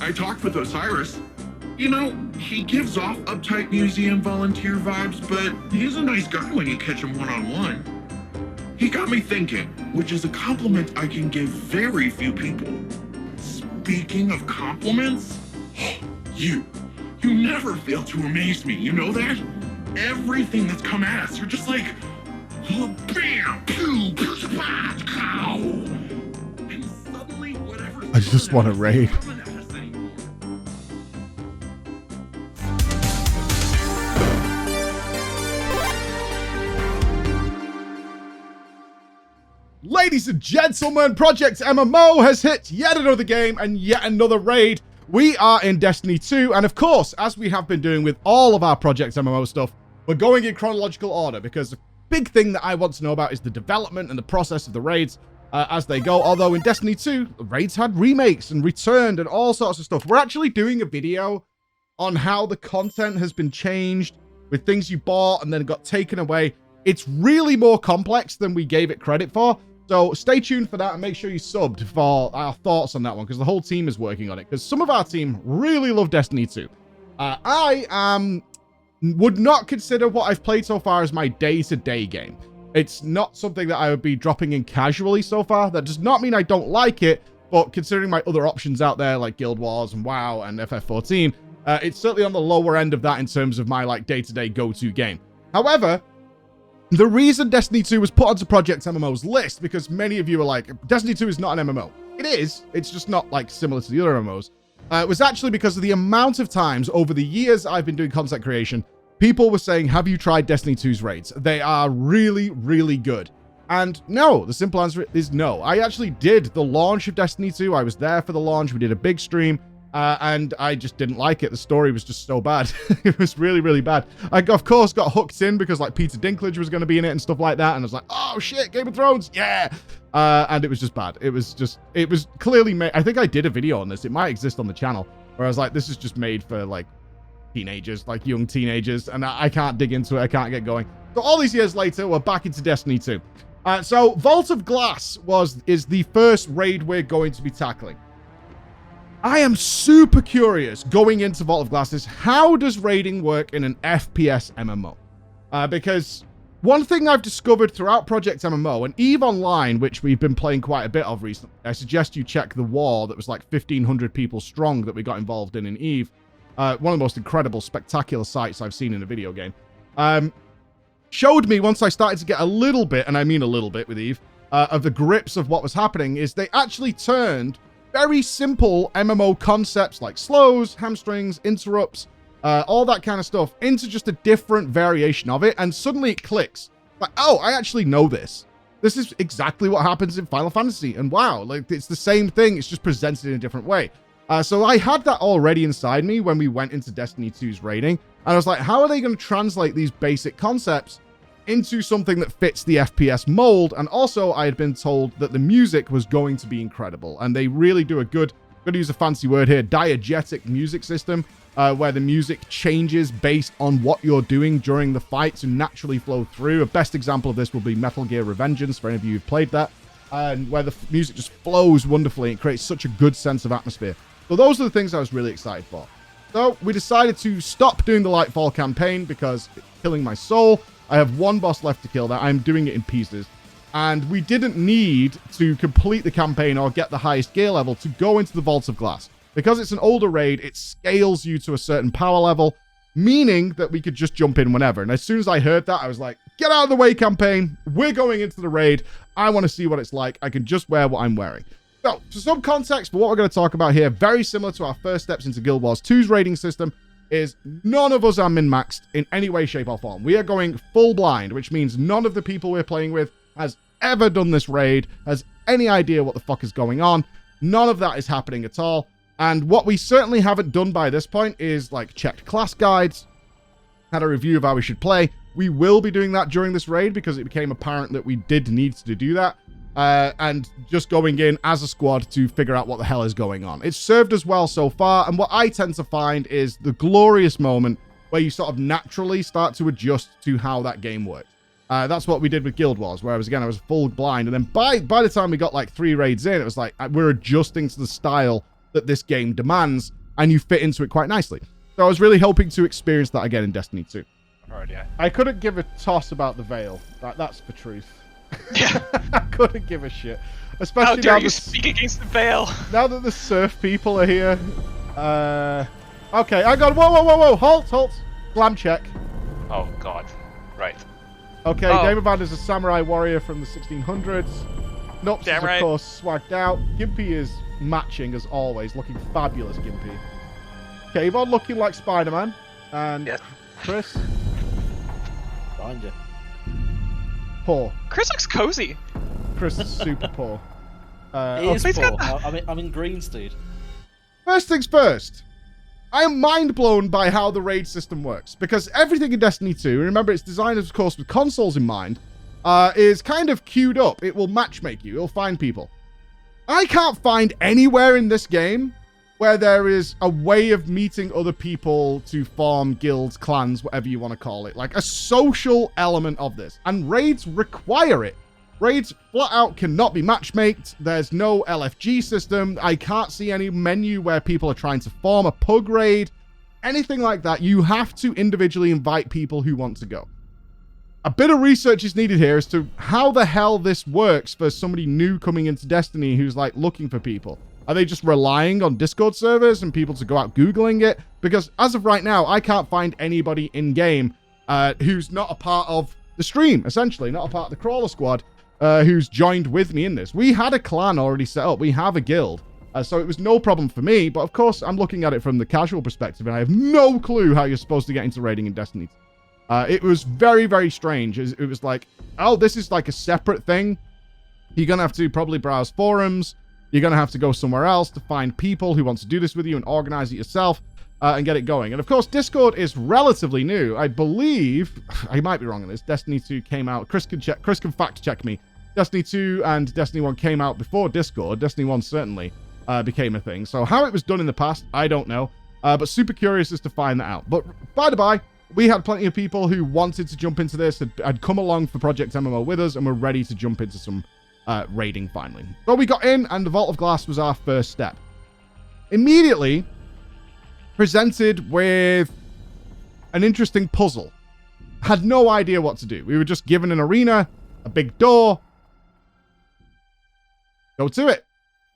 I talked with Osiris. You know, he gives off uptight museum volunteer vibes, but he's a nice guy when you catch him one-on-one. He got me thinking, which is a compliment I can give very few people. Speaking of compliments, you never fail to amaze me, you know that? Everything that's come at us, you're just like, oh, bam, pew, push, cow. And suddenly, whatever. I just want to raid. Ladies and gentlemen, Project MMO has hit yet another game and yet another raid. We are in Destiny 2, and of course, as we have been doing with all of our Project MMO stuff, we're going in chronological order, because the big thing that I want to know about is the development and the process of the raids as they go. Although in Destiny 2, the raids had remakes and returned and all sorts of stuff. We're actually doing a video on how the content has been changed with things you bought and then got taken away. It's really more complex than we gave it credit for. So stay tuned for that and make sure you subbed for our thoughts on that one, because the whole team is working on it, because some of our team really love Destiny 2. I would not consider what I've played so far as my day-to-day game. It's not something that I would be dropping in casually so far. That does not mean I don't like it, but considering my other options out there like Guild Wars and WoW and FF14, it's certainly on the lower end of that in terms of my like day-to-day go-to game. However, the reason Destiny 2 was put onto Project MMO's list, because many of you are like, Destiny 2 is not an MMO. It is. It's just not like similar to the other MMOs. It was actually because of the amount of times over the years I've been doing content creation, people were saying, have you tried Destiny 2's raids? They are really, really good. And no, the simple answer is no. I actually did the launch of Destiny 2. I was there for the launch. We did a big stream. And I just didn't like it. The story was just so bad. It was really, really bad. I, of course, got hooked in because, like, Peter Dinklage was going to be in it and stuff like that. And I was like, oh, shit, Game of Thrones, yeah! And it was just bad. It was clearly made. I think I did a video on this. It might exist on the channel, where I was like, this is just made for, like, teenagers, like, young teenagers. And I can't dig into it. I can't get going. So all these years later, we're back into Destiny 2. So Vault of Glass is the first raid we're going to be tackling. I am super curious going into Vault of Glass is how does raiding work in an FPS MMO? Because one thing I've discovered throughout Project MMO and EVE Online, which we've been playing quite a bit of recently, I suggest you check the war that was like 1,500 people strong that we got involved in EVE. One of the most incredible, spectacular sights I've seen in a video game. Showed me once I started to get a little bit, and I mean a little bit with EVE, of the grips of what was happening, is they actually turned very simple MMO concepts like slows, hamstrings, interrupts, all that kind of stuff into just a different variation of it. And suddenly it clicks. Like, oh, I actually know this. This is exactly what happens in Final Fantasy. And wow, like it's the same thing. It's just presented in a different way. So I had that already inside me when we went into Destiny 2's raiding. And I was like, how are they going to translate these basic concepts into something that fits the FPS mold? And also I had been told that the music was going to be incredible, and they really do a good, I'm going to use a fancy word here, diegetic music system, where the music changes based on what you're doing during the fight to naturally flow through. A best example of this will be Metal Gear Revengeance, for any of you who've played that, and where the music just flows wonderfully and creates such a good sense of atmosphere. So those are the things I was really excited for. So we decided to stop doing the Lightfall campaign because it's killing my soul. I have one boss left to kill that. I'm doing it in pieces. And we didn't need to complete the campaign or get the highest gear level to go into the Vault of Glass. Because it's an older raid, it scales you to a certain power level, meaning that we could just jump in whenever. And as soon as I heard that, I was like, get out of the way, campaign. We're going into the raid. I want to see what it's like. I can just wear what I'm wearing. So, for some context for what we're going to talk about here, very similar to our first steps into Guild Wars 2's raiding system, is none of us are min-maxed in any way, shape, or form. We are going full blind, which means none of the people we're playing with has ever done this raid, has any idea what the fuck is going on. None of that is happening at all. And what we certainly haven't done by this point is, like, checked class guides, had a review of how we should play. We will be doing that during this raid because it became apparent that we did need to do that. And just going in as a squad to figure out what the hell is going on. It's served us well so far, and what I tend to find is the glorious moment where you sort of naturally start to adjust to how that game works. That's what we did with Guild Wars, where I was full blind, and then by the time we got like 3 raids in, it was like we're adjusting to the style that this game demands, and you fit into it quite nicely. So I was really hoping to experience that again in Destiny 2. Alright, yeah. I couldn't give a toss about the Veil. That's the truth. Yeah. I couldn't give a shit. How Especially dare now, you speak against the Veil? now that the surf people are here. Okay, I got... Whoa. Halt. Slam check. Oh, God. Right. Okay, Oh. Game of Band is a samurai warrior from the 1600s. Nups Damn is, right. of course, swagged out. Gimpy is matching, as always. Looking fabulous, Gimpy. Kayvon looking like Spider-Man. And Yes. Chris, Behind you. poor. Chris looks cozy. Chris is super poor. He is he's poor. got I'm in greens, dude. First things first. I am mind blown by how the raid system works, because everything in Destiny 2, and remember it's designed, of course, with consoles in mind, is kind of queued up. It will matchmake you. It'll find people. I can't find anywhere in this game where there is a way of meeting other people to form guilds, clans, whatever you want to call it. Like a social element of this. And raids require it. Raids flat out cannot be matchmaked. There's no LFG system. I can't see any menu where people are trying to form a pug raid. Anything like that. You have to individually invite people who want to go. A bit of research is needed here as to how the hell this works for somebody new coming into Destiny who's like looking for people. Are they just relying on Discord servers and people to go out Googling it? Because as of right now, I can't find anybody in-game who's not a part of the stream, essentially, not a part of the Crawler Squad, who's joined with me in this. We had a clan already set up. We have a guild. So it was no problem for me. But of course, I'm looking at it from the casual perspective, and I have no clue how you're supposed to get into raiding in Destiny. It was very, very strange. It was like, oh, this is like a separate thing. You're going to have to probably browse forums. You're going to have to go somewhere else to find people who want to do this with you and organize it yourself and get it going. And of course, Discord is relatively new. I believe, I might be wrong on this, Destiny 2 came out. Chris can fact check me. Destiny 2 and Destiny 1 came out before Discord. Destiny 1 certainly became a thing. So how it was done in the past, I don't know. But super curious as to find that out. But by the by, we had plenty of people who wanted to jump into this, had come along for Project MMO with us, and were ready to jump into some raiding finally. So we got in, and the Vault of Glass was our first step. Immediately presented with an interesting puzzle. Had no idea what to do. We were just given an arena, a big door. Go to it.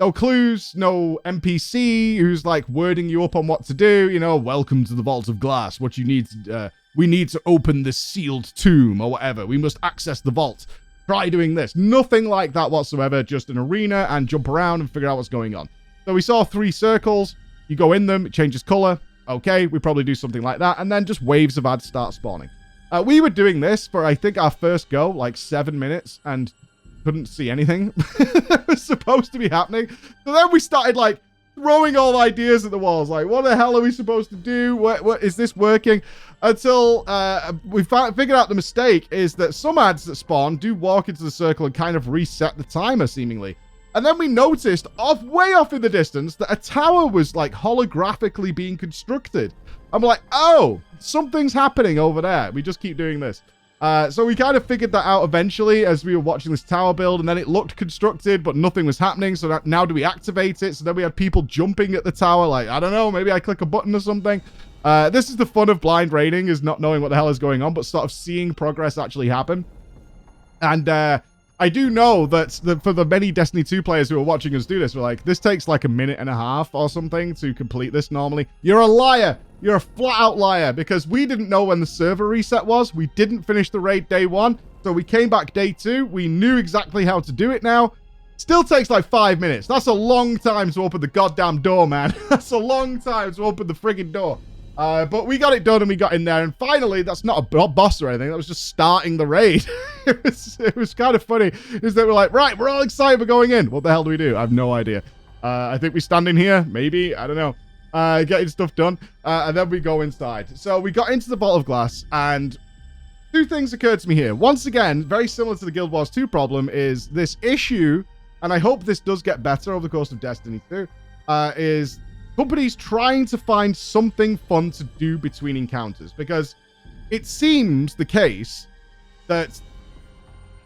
No clues, no NPC who's like wording you up on what to do. You know, welcome to the Vault of Glass. What you need to, we need to open this sealed tomb or whatever. We must access the vault. Try doing this. Nothing like that whatsoever. Just an arena and jump around and figure out what's going on. So we saw 3 circles. You go in them, it changes color. Okay, we probably do something like that. And then just waves of ads start spawning. We were doing this for, I think, our first go, like 7 minutes, and couldn't see anything that was supposed to be happening. So then we started like throwing all ideas at the walls. Like, what the hell are we supposed to do? What is this working? Until we figured out the mistake is that some ads that spawn do walk into the circle and kind of reset the timer seemingly. And then we noticed way off in the distance that a tower was like holographically being constructed. I'm like, oh, something's happening over there. We just keep doing this. So we kind of figured that out eventually as we were watching this tower build, and then it looked constructed, but nothing was happening. So now do we activate it? So then we had people jumping at the tower. Like, I don't know, maybe I click a button or something. This is the fun of blind raiding, is not knowing what the hell is going on, but sort of seeing progress actually happen. And I do know that for the many Destiny 2 players who are watching us do this, we're like, this takes like a minute and a half or something to complete this normally. You're a liar. You're a flat-out liar, because we didn't know when the server reset was. We didn't finish the raid day 1, so we came back day 2. We knew exactly how to do it now. Still takes like 5 minutes. That's a long time to open the goddamn door, man. That's a long time to open the friggin' door. But we got it done, and we got in there, and finally, that's not a boss or anything. That was just starting the raid. It was kind of funny, is that we're like, right, we're all excited, we're going in. What the hell do we do? I have no idea. I think we stand in here, maybe. I don't know. Getting stuff done, and then we go inside. So we got into the Vault of Glass, and 2 things occurred to me here. Once again, very similar to the Guild Wars 2 problem, is this issue, and I hope this does get better over the course of Destiny 2, is companies trying to find something fun to do between encounters, because it seems the case that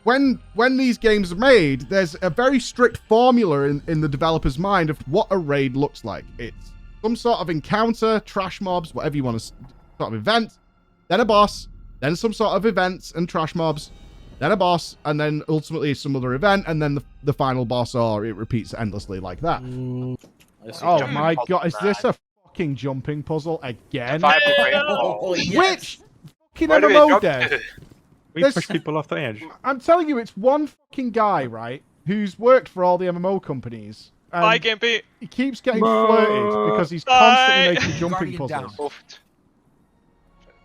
when these games are made, there's a very strict formula in the developer's mind of what a raid looks like. It's some sort of encounter, trash mobs, whatever you want to, sort of event, then a boss, then some sort of events and trash mobs, then a boss, and then ultimately some other event, and then the final boss, or it repeats endlessly like that. Oh my god, is this a fucking jumping puzzle again? Oh, yes. Which fucking Where do we MMO jump dev? to? We This- push people off the edge. I'm telling you, it's one fucking guy, right, who's worked for all the MMO companies. And Bye, Gimpy. he keeps getting flirted because he's constantly making jumping puzzles. Oofed.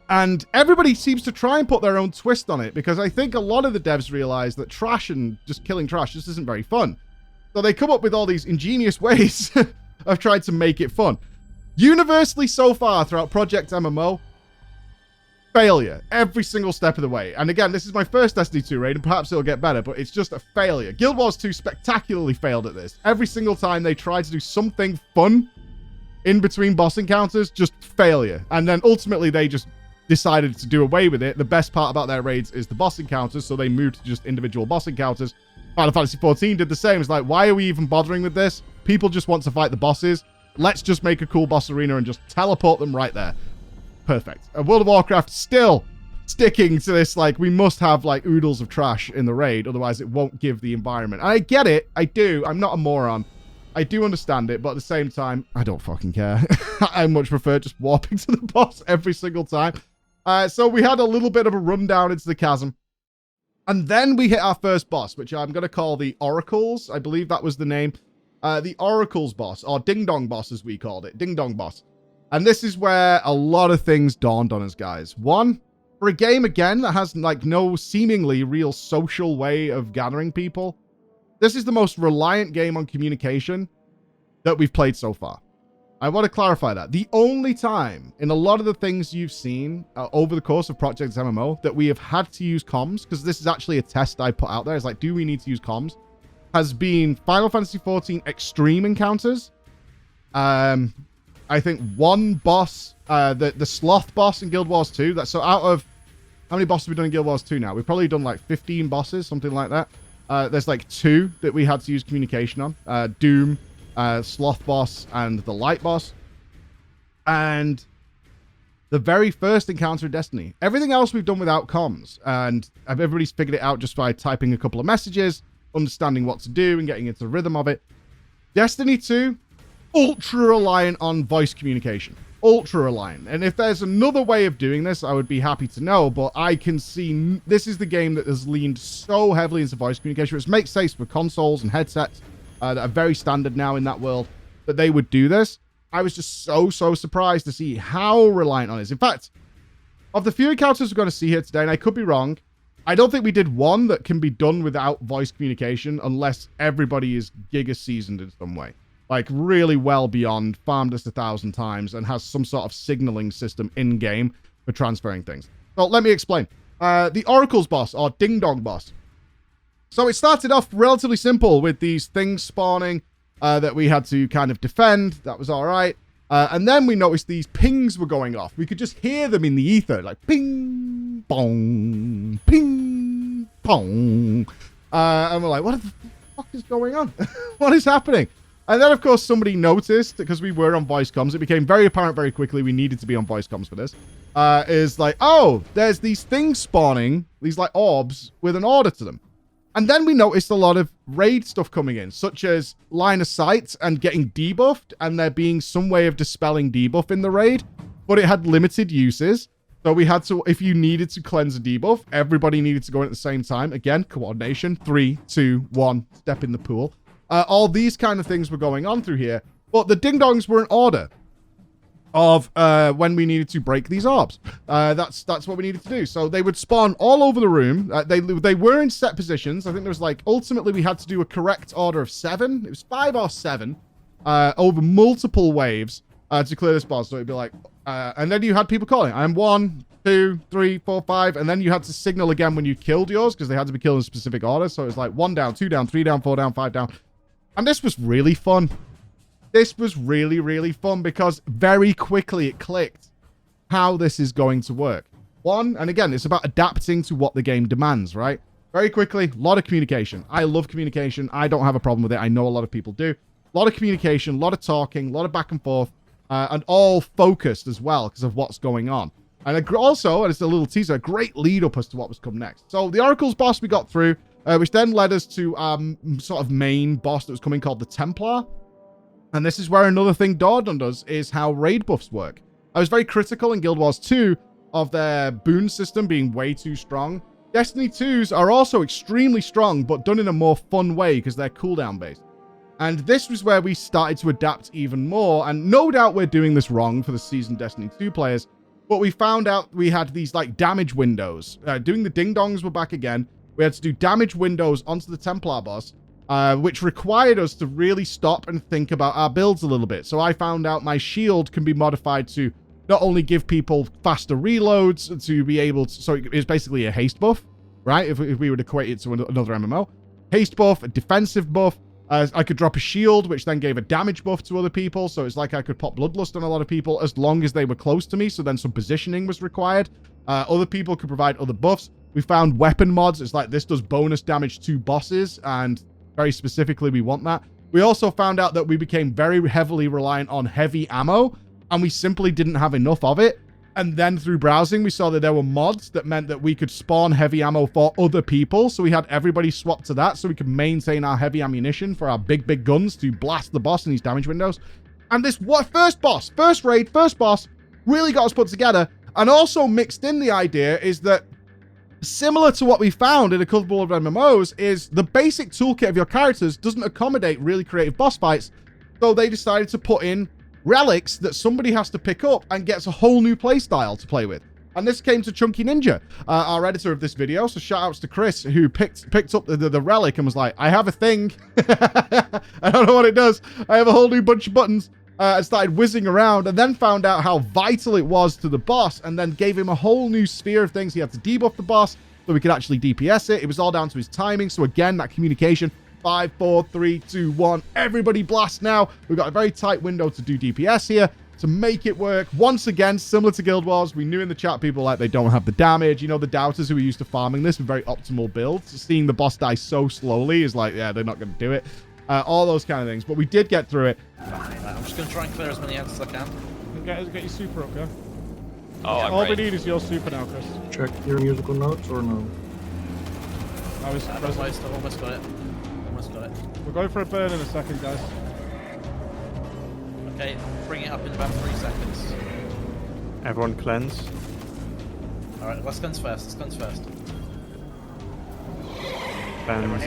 And everybody seems to try and put their own twist on it, because I think a lot of the devs realize that trash and just killing trash just isn't very fun. So they come up with all these ingenious ways of trying to make it fun. Universally so far throughout Project MMO, failure every single step of the way. And again, this is my first Destiny 2 raid, and perhaps it'll get better, but it's just a failure. Guild Wars 2 spectacularly failed at this. Every single time they tried to do something fun in between boss encounters, just failure. And then ultimately they just decided to do away with it. The best part about their raids is the boss encounters, so they moved to just individual boss encounters. Final Fantasy 14 did the same. It's like, why are we even bothering with this? People just want to fight the bosses. Let's just make a cool boss arena and just teleport them right there. Perfect. World of Warcraft still sticking to this, like, we must have, like, oodles of trash in the raid, otherwise it won't give the environment. And I get it. I do. I'm not a moron. I do understand it, but at the same time, I don't fucking care. I much prefer just warping to the boss every single time. So we had a little bit of a rundown into the chasm. And then we hit our first boss, which I'm going to call the Oracles. I believe that was the name. The Oracles boss, or Ding Dong Boss as we called it. Ding Dong Boss. And this is where a lot of things dawned on us, guys. One, for a game, again, that has, like, no seemingly real social way of gathering people, this is the most reliant game on communication that we've played so far. I want to clarify that. The only time in a lot of the things you've seen over the course of Project MMO that we have had to use comms, because this is actually a test I put out there, is like, do we need to use comms, has been Final Fantasy 14 Extreme encounters. I think one boss, the Sloth boss in Guild Wars 2. That's so out of, how many bosses have we done in Guild Wars 2 now? We've probably done like 15 bosses, something like that. There's like 2 that we had to use communication on. Doom, Sloth boss, and the Light boss. And the very first encounter in Destiny. Everything else we've done without comms. And everybody's figured it out just by typing a couple of messages, understanding what to do, and getting into the rhythm of it. Destiny 2, ultra reliant on voice communication. Ultra reliant. And if there's another way of doing this, I would be happy to know, but I can see this is the game that has leaned so heavily into voice communication, which makes sense for consoles and headsets that are very standard now in that world, that they would do this. I was just so surprised to see how reliant on it is. In fact, of the few encounters we're going to see here today, and I could be wrong, I don't think we did one that can be done without voice communication unless everybody is giga seasoned in some way. Like, really well beyond, farmed us 1,000 times, and has some sort of signaling system in-game for transferring things. So, let me explain. The Oracles boss, or Ding Dong Boss. So, it started off relatively simple with these things spawning that we had to kind of defend. That was alright. And then we noticed these pings were going off. We could just hear them in the ether, like ping, bong, ping, pong. And we're like, what the fuck is going on? What is happening? And then, of course, somebody noticed, because we were on voice comms, it became very apparent very quickly we needed to be on voice comms for this, is like, oh, there's these things spawning, these, like, orbs with an order to them. And then we noticed a lot of raid stuff coming in, such as line of sight and getting debuffed, and there being some way of dispelling debuff in the raid, but it had limited uses. So we had to, if you needed to cleanse a debuff, everybody needed to go in at the same time. Again, coordination, 3, 2, 1, step in the pool. All these kind of things were going on through here, but the ding-dongs were in order of when we needed to break these orbs. That's what we needed to do. So they would spawn all over the room. They were in set positions. I think there was like, ultimately we had to do a correct order of 7. It was 5 or 7 over multiple waves to clear this boss. So it'd be like, and then you had people calling, I'm 1, 2, 3, 4, 5, and then you had to signal again when you killed yours, because they had to be killed in a specific order. So it was like 1 down, 2 down, 3 down, 4 down, 5 down. And this was really fun. This was really, really fun, because very quickly it clicked how this is going to work. One, and again, it's about adapting to what the game demands, right? very quickly, a lot of communication. I love communication. I don't have a problem with it. I know a lot of people do. A lot of communication, a lot of talking, a lot of back and forth, and all focused as well because of what's going on. And also, and it's a little teaser, a great lead up as to what was come next. So the Oracle's boss we got through, which then led us to sort of main boss that was coming called the Templar. And this is where another thing dawned on us is how raid buffs work. I was very critical in Guild Wars 2 of their boon system being way too strong. Destiny 2s are also extremely strong, but done in a more fun way because they're cooldown based. And this was where we started to adapt even more. And no doubt we're doing this wrong for the seasoned Destiny 2 players. But we found out we had these like damage windows. Doing the ding-dongs were back again. We had to do damage windows onto the Templar boss, which required us to really stop and think about our builds a little bit. So I found out my shield can be modified to not only give people faster reloads, to be able to... So it's basically a haste buff, right? If we would equate it to another MMO. Haste buff, a defensive buff. I could drop a shield, which then gave a damage buff to other people. So it's like I could pop Bloodlust on a lot of people as long as they were close to me. So then some positioning was required. Other people could provide other buffs. We found weapon mods. It's like this does bonus damage to bosses. And very specifically, we want that. We also found out that we became very heavily reliant on heavy ammo. And we simply didn't have enough of it. And then through browsing, we saw that there were mods that meant that we could spawn heavy ammo for other people. So we had everybody swap to that so we could maintain our heavy ammunition for our big guns to blast the boss in these damage windows. And this first boss really got us put together. And also mixed in the idea is that similar to what we found in a couple of MMOs is the basic toolkit of your characters doesn't accommodate really creative boss fights. So they decided to put in relics that somebody has to pick up and gets a whole new playstyle to play with. And this came to Chunky Ninja, our editor of this video. So shout outs to Chris, who picked up the relic and was like, I have a thing. I don't know what it does. I have a whole new bunch of buttons. And started whizzing around and then found out how vital it was to the boss and then gave him a whole new sphere of things. He had to debuff the boss so we could actually DPS it. It was all down to his timing. So again, that communication. 5, 4, 3, 2, 1. Everybody blast now. We've got a very tight window to do DPS here to make it work. Once again, similar to Guild Wars, we knew in the chat people like they don't have the damage. You know, the doubters who are used to farming this with very optimal builds. Seeing the boss die so slowly is like, yeah, they're not going to do it. All those kind of things. But we did get through it. I'm just going to try and clear as many ants as I can. Get your super up, yeah? Oh, I'm all ready. we need is your super now, Chris. Check your musical notes or no? Almost got it. Almost got it. We're going for a burn in a second, guys. Okay, bring it up in about 3 seconds. Everyone cleanse. Alright, let's guns first. Cleanse here?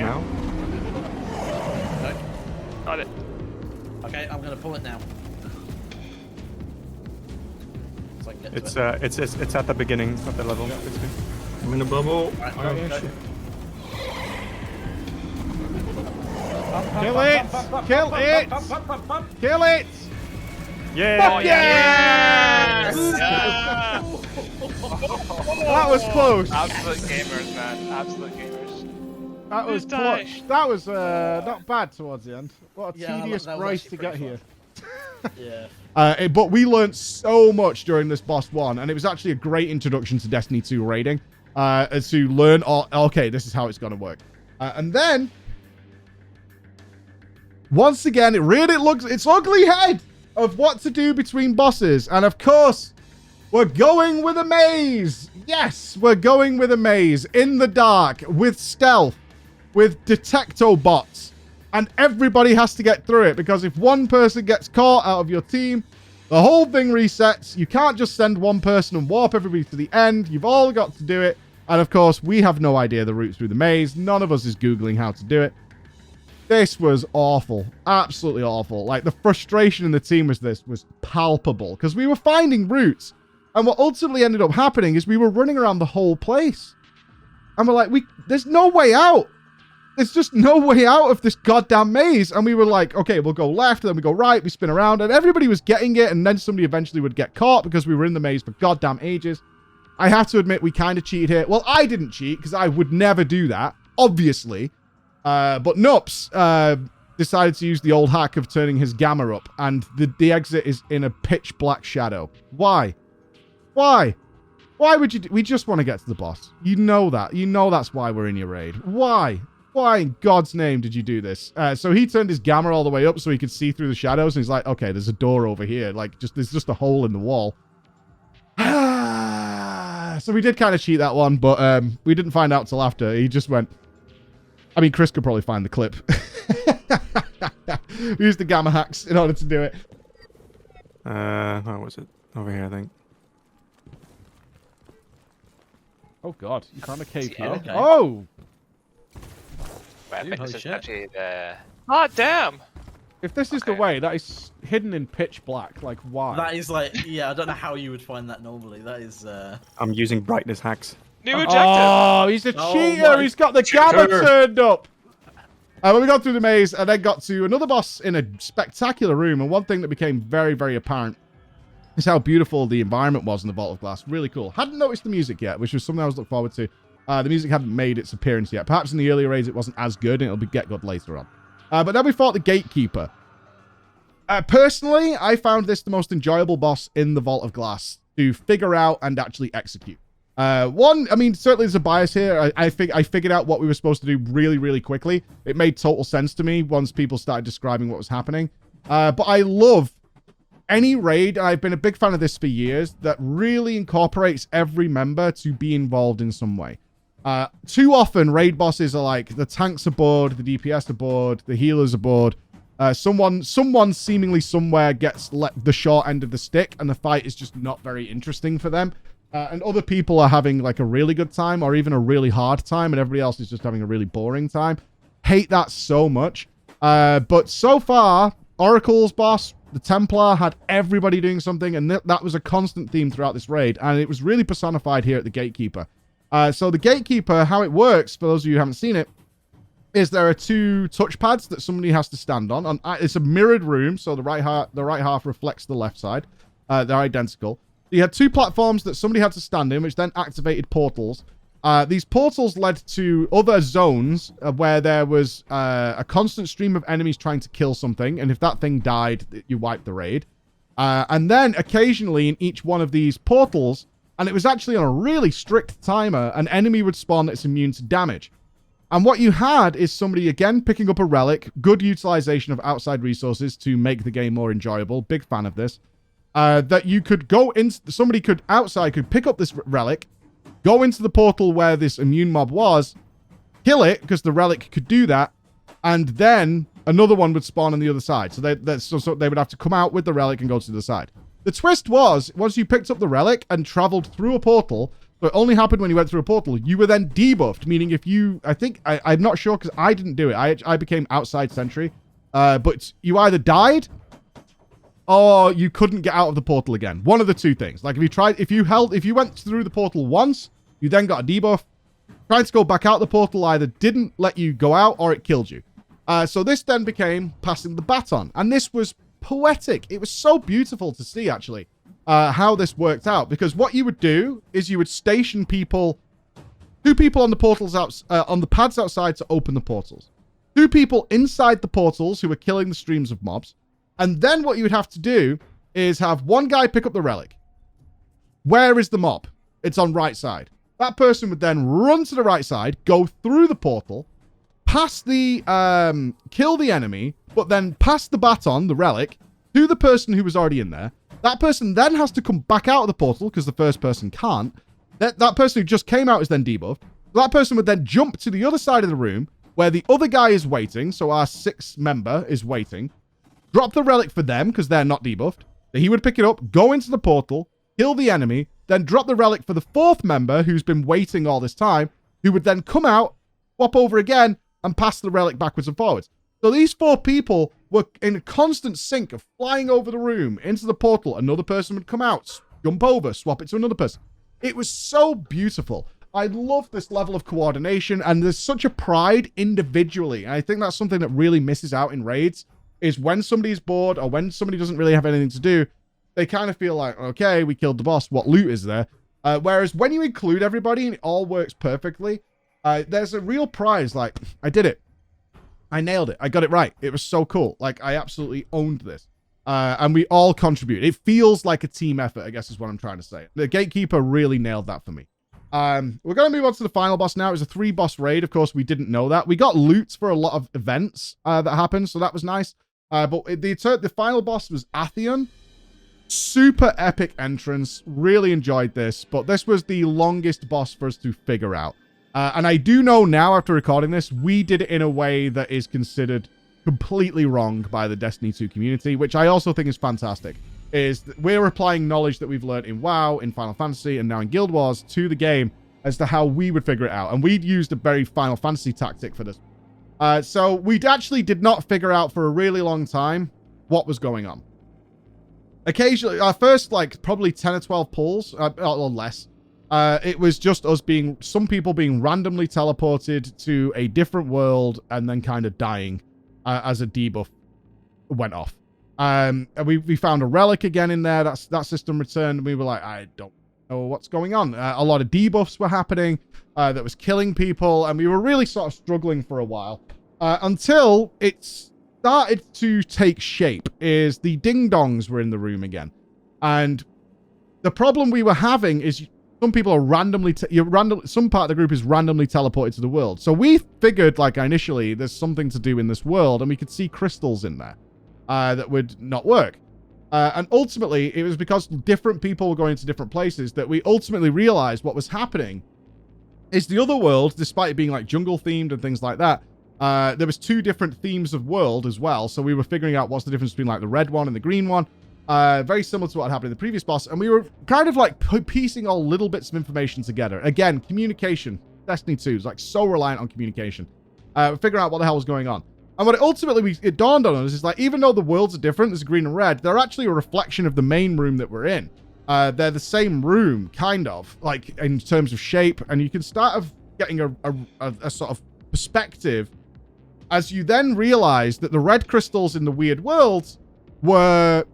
now. No. Got it. Okay, I'm gonna pull it now. Like It's at the beginning of the level. Basically. I'm in a bubble. Right, Oh, go. shit. Kill it! Kill it! Kill it! Yeah! Oh, yes! That was close. Absolute gamers, man. Absolute gamers. That was Just die. clutch. That was not bad towards the end. What a Yeah, tedious that was race to actually get pretty here. Yeah. But we learned so much during this boss one, and it was actually a great introduction to Destiny 2 raiding, to learn, okay, this is how it's going to work. And then, once again, it reared its ugly head of what to do between bosses. And of course, we're going with a maze. Yes, we're going with a maze in the dark with stealth, with detecto bots. And everybody has to get through it, because if one person gets caught out of your team, the whole thing resets. You can't just send one person and warp everybody to the end. You've all got to do it. And of course, we have no idea the route through the maze. None of us is Googling how to do it. This was awful. Absolutely awful. Like, the frustration in the team was palpable, because we were finding routes. And what ultimately ended up happening is we were running around the whole place. And we're like, there's no way out. There's just no way out of this goddamn maze. And we were like, okay, we'll go left, then we go right, we spin around. And everybody was getting it, and then somebody eventually would get caught because we were in the maze for goddamn ages. I have to admit, we kind of cheated here. Well, I didn't cheat, because I would never do that, obviously. But Nups decided to use the old hack of turning his gamma up, and the exit is in a pitch black shadow. Why? Why? Why would you... We just want to get to the boss. You know that. You know that's why we're in your raid. Why? Why in God's name did you do this? So he turned his gamma all the way up so he could see through the shadows. And he's like, okay, there's a door over here. Like, there's just a hole in the wall. So we did kind of cheat that one, but we didn't find out till after. He just went... I mean, Chris could probably find the clip. We used the gamma hacks in order to do it. Where was it? Over here, I think. Oh, God. You found a cave here. Okay. Oh! I think holy this is shit. actually the... Ah, damn! If this is the way, that is hidden in pitch black. Like, why? That is like, yeah, I don't know how you would find that normally. That is, I'm using brightness hacks. New objective! Oh, he's a Oh cheater. my He's got the gamma turned up. When we got through the maze and then got to another boss in a spectacular room. And one thing that became very, very apparent is how beautiful the environment was in the Vault of Glass. Really cool. Hadn't noticed the music yet, which was something I was looking forward to. The music hadn't made its appearance yet. Perhaps in the earlier raids it wasn't as good, and it'll get good later on. But then we fought the Gatekeeper. Personally, I found this the most enjoyable boss in the Vault of Glass to figure out and actually execute. One, I mean, certainly there's a bias here. I figured out what we were supposed to do really, really quickly. It made total sense to me once people started describing what was happening. But I love any raid, and I've been a big fan of this for years, that really incorporates every member to be involved in some way. Too often, raid bosses are like, the tanks are bored, the DPS are bored, the healers are bored. Someone seemingly somewhere gets the short end of the stick, and the fight is just not very interesting for them. And other people are having like a really good time or even a really hard time, and everybody else is just having a really boring time. Hate that so much. But so far, Oracle's boss, the Templar, had everybody doing something, and that was a constant theme throughout this raid, and it was really personified here at the Gatekeeper. So the Gatekeeper, how it works, for those of you who haven't seen it, is there are two touchpads that somebody has to stand on. It's a mirrored room, so the right half reflects the left side. They're identical. You had two platforms that somebody had to stand in, which then activated portals. These portals led to other zones where there was a constant stream of enemies trying to kill something, and if that thing died, you wiped the raid. And then occasionally in each one of these portals, and it was actually on a really strict timer, an enemy would spawn that's immune to damage. And what you had is somebody, again, picking up a relic, good utilization of outside resources to make the game more enjoyable. Big fan of this. That you could go in, somebody could outside could pick up this relic, go into the portal where this immune mob was, kill it, because the relic could do that, and then another one would spawn on the other side. So they would have to come out with the relic and go to the other side. The twist was, once you picked up the relic and traveled through a portal, but it only happened when you went through a portal, you were then debuffed, meaning if you, I'm not sure because I didn't do it. I became outside sentry, but you either died or you couldn't get out of the portal again. One of the two things. Like if you went through the portal once, you then got a debuff. Trying to go back out the portal either didn't let you go out or it killed you. So this then became passing the baton. And this was poetic. It was so beautiful to see, actually, how this worked out. Because what you would do is you would station two people on the portals on the pads outside to open the portals. Two people inside the portals who were killing the streams of mobs. And then what you would have to do is have one guy pick up the relic. Where is the mob? It's on right side. That person would then run to the right side, go through the portal, pass the, kill the enemy, but then pass the baton, the relic, to the person who was already in there. That person then has to come back out of the portal because the first person can't. That person who just came out is then debuffed. That person would then jump to the other side of the room where the other guy is waiting. So our sixth member is waiting. Drop the relic for them because they're not debuffed. He would pick it up, go into the portal, kill the enemy, then drop the relic for the fourth member who's been waiting all this time, who would then come out, swap over again, and pass the relic backwards and forwards. So these four people were in a constant sync of flying over the room into the portal. Another person would come out, jump over, swap it to another person. It was so beautiful. I love this level of coordination, and there's such a pride individually. And I think that's something that really misses out in raids, is when somebody's bored or when somebody doesn't really have anything to do, they kind of feel like, okay, we killed the boss. What loot is there? Whereas when you include everybody and it all works perfectly, there's a real prize. Like, I did it. I nailed it. I got it right. It was so cool. Like, I absolutely owned this. And we all contribute. It feels like a team effort, I guess is what I'm trying to say. The Gatekeeper really nailed that for me. We're going to move on to the final boss now. It was a 3-boss raid. Of course, we didn't know that. We got loot for a lot of events that happened, so that was nice. But the final boss was Atheon. Super epic entrance. Really enjoyed this. But this was the longest boss for us to figure out. And I do know now, after recording this, we did it in a way that is considered completely wrong by the Destiny 2 community, which I also think is fantastic. Is that we're applying knowledge that we've learned in WoW, in Final Fantasy, and now in Guild Wars to the game as to how we would figure it out. And we'd used a very Final Fantasy tactic for this. So we actually did not figure out for a really long time what was going on. Occasionally, our first, like, probably 10 or 12 pulls, or less, it was just us some people being randomly teleported to a different world and then kind of dying as a debuff went off. And we found a relic again in there. That system returned. And we were like, I don't know what's going on. A lot of debuffs were happening that was killing people. And we were really sort of struggling for a while until it started to take shape. Is the ding-dongs were in the room again. And the problem we were having is some people are some part of the group is randomly teleported to the world. So we figured, like, initially, there's something to do in this world, and we could see crystals in there that would not work. And ultimately, it was because different people were going to different places that we ultimately realized what was happening is the other world, despite it being, like, jungle-themed and things like that, there was 2 different themes of world as well. So we were figuring out what's the difference between, like, the red one and the green one. Very similar to what happened in the previous boss. And we were kind of like piecing all little bits of information together. Again, communication. Destiny 2 is like so reliant on communication. Figuring out what the hell was going on. And what it dawned on us is like, even though the worlds are different, there's green and red, they're actually a reflection of the main room that we're in. They're the same room, kind of, like in terms of shape. And you can start getting a sort of perspective as you then realize that the red crystals in the weird worlds were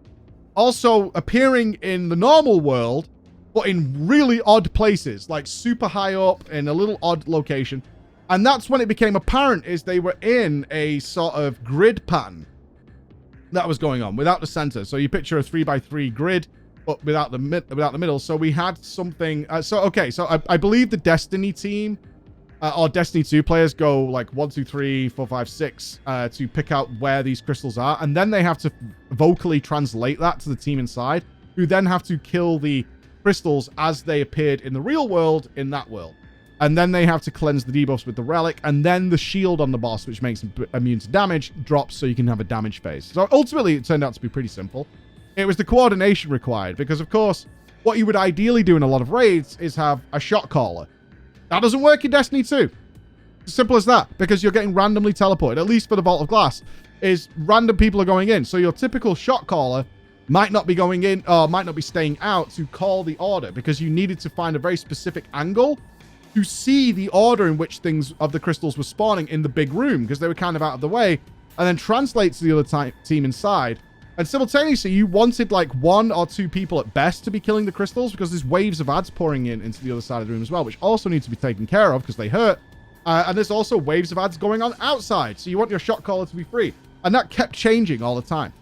also appearing in the normal world, but in really odd places, like super high up in a little odd location. And that's when it became apparent is they were in a sort of grid pattern that was going on without the center. So you picture a 3x3 grid, but without the middle. So we had something. So I believe the Destiny team or Destiny 2 players go like 1, 2, 3, 4, 5, 6 to pick out where these crystals are. And then they have to vocally translate that to the team inside, who then have to kill the crystals as they appeared in the real world in that world. And then they have to cleanse the debuffs with the relic. And then the shield on the boss, which makes him immune to damage, drops so you can have a damage phase. So ultimately, it turned out to be pretty simple. It was the coordination required because, of course, what you would ideally do in a lot of raids is have a shot caller. That doesn't work in Destiny 2. Simple as that, because you're getting randomly teleported, at least for the Vault of Glass, is random people are going in. So your typical shot caller might not be going in or might not be staying out to call the order because you needed to find a very specific angle to see the order in which things of the crystals were spawning in the big room because they were kind of out of the way, and then translate to the other team inside. And simultaneously, you wanted like 1 or 2 people at best to be killing the crystals because there's waves of ads pouring into the other side of the room as well, which also need to be taken care of because they hurt. And there's also waves of ads going on outside. So you want your shot caller to be free. And that kept changing all the time.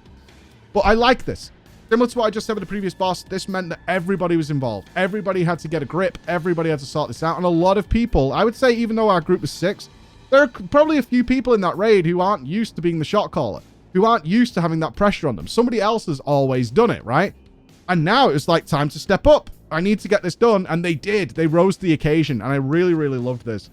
But I like this. Similar to what I just said with the previous boss, this meant that everybody was involved. Everybody had to get a grip. Everybody had to sort this out. And a lot of people, I would say even though our group was 6, there are probably a few people in that raid who aren't used to being the shot caller, who aren't used to having that pressure on them. Somebody else has always done it, right? And now it's like time to step up. I need to get this done. And they did. They rose to the occasion. And I really, really loved this.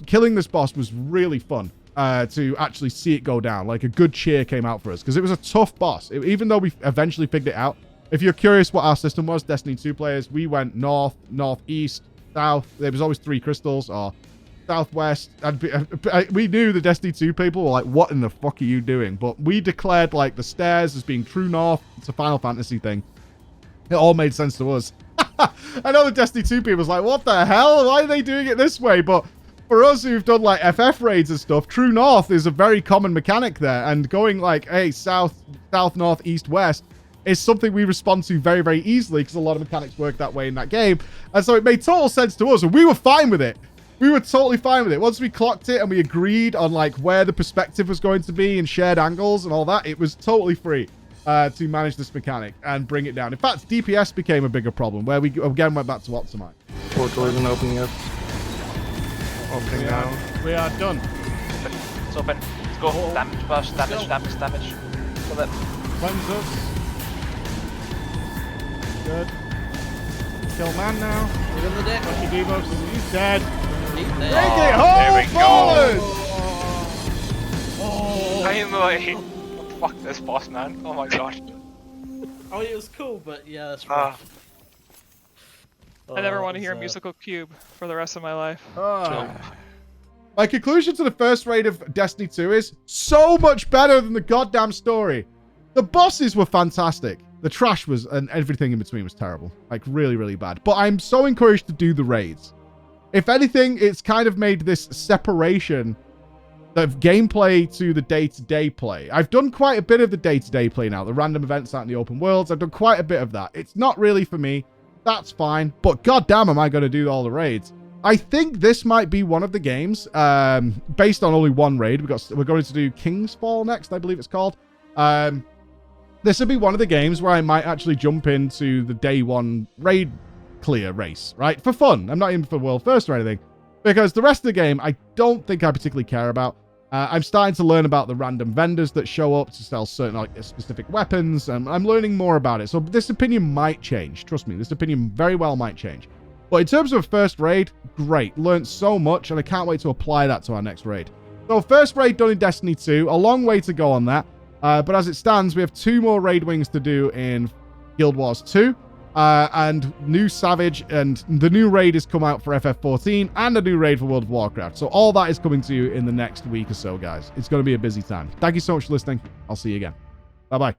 Killing this boss was really fun to actually see it go down. Like a good cheer came out for us because it was a tough boss. Even though we eventually figured it out. If you're curious what our system was, Destiny 2 players, we went north, northeast, south. There was always 3 crystals or southwest. We knew the Destiny 2 people were like, what in the fuck are you doing? But we declared like the stairs as being true north. It's a Final Fantasy thing. It all made sense to us. I know the Destiny 2 people was like, what the hell? Why are they doing it this way? But for us who've done like FF raids and stuff, true north is a very common mechanic there. And going like, hey, south, north, east, west is something we respond to very, very easily because a lot of mechanics work that way in that game. And so it made total sense to us and we were fine with it. We were totally fine with it. Once we clocked it and we agreed on like where the perspective was going to be and shared angles and all that, it was totally free to manage this mechanic and bring it down. In fact, DPS became a bigger problem where we again went back to optimize. Portal isn't opening up. Opening now. We are done. It's open. Let's go. Damage, burst, damage. Kill it. Cleanse us. Good. Kill man now. Give him the dick. Lucky debuffs. He's dead. He's Take dead. it home, there we go. boys! Finally! Fuck this boss, man. Oh my gosh. Oh, it was cool, but yeah, that's right. I never want to hear a musical cube for the rest of my life. My conclusion to the first raid of Destiny 2 is so much better than the goddamn story. The bosses were fantastic. The trash was, and everything in between was terrible. Like, really, really bad. But I'm so encouraged to do the raids. If anything, it's kind of made this separation of gameplay to the day-to-day play. I've done quite a bit of the day-to-day play now. The random events out in the open worlds. I've done quite a bit of that. It's not really for me. That's fine. But goddamn, am I going to do all the raids? I think this might be one of the games, based on only one raid. We're going to do King's Fall next, I believe it's called. This would be one of the games where I might actually jump into the day one raid clear race, right? For fun. I'm not even for world first or anything. Because the rest of the game, I don't think I particularly care about. I'm starting to learn about the random vendors that show up to sell certain like specific weapons. I'm learning more about it. So this opinion might change. Trust me, this opinion very well might change. But in terms of first raid, great. Learned so much, and I can't wait to apply that to our next raid. So first raid done in Destiny 2. A long way to go on that. But as it stands, we have 2 more raid wings to do in Guild Wars 2. And new Savage, and the new raid has come out for FF14 and a new raid for World of Warcraft. So all that is coming to you in the next week or so, guys. It's going to be a busy time. Thank you so much for listening. I'll see you again. Bye-bye.